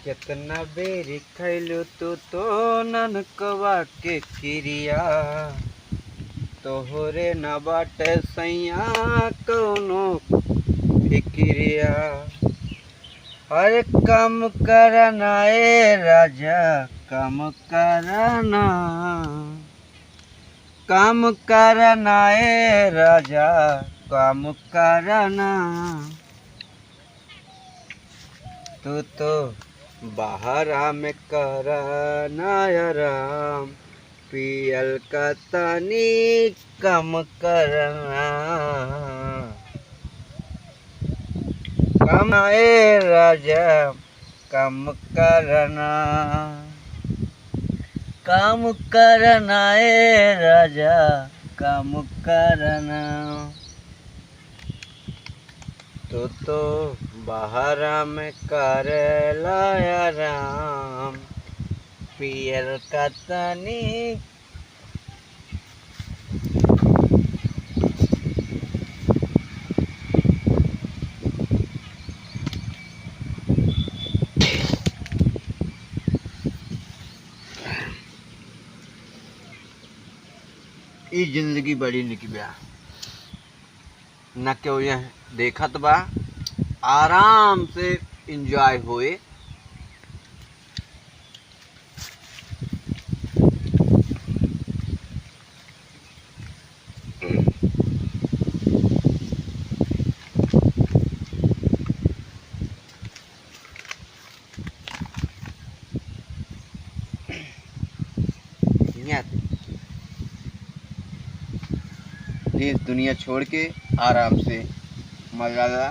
कितना बेरी खैलू तू तो ननकवा के क्रिया तोहरे न बाटे सैया कौनो फिक्रिया। अरे कम करना ए राजा कम करना, कम करना ए राजा कम करना। तू तो बाहरा में करना आराम, पियल का तनी कम करना। कम ए राजा कम करना, कम करना ए राजा कम करना। तो बाहरा में करेला आराम, पियल का तनी। ई जिंदगी बड़ी निकी बा न क्यों यह देखत बा आराम से एंजॉय होए। देश दुनिया छोड़ के आराम से मजा ला।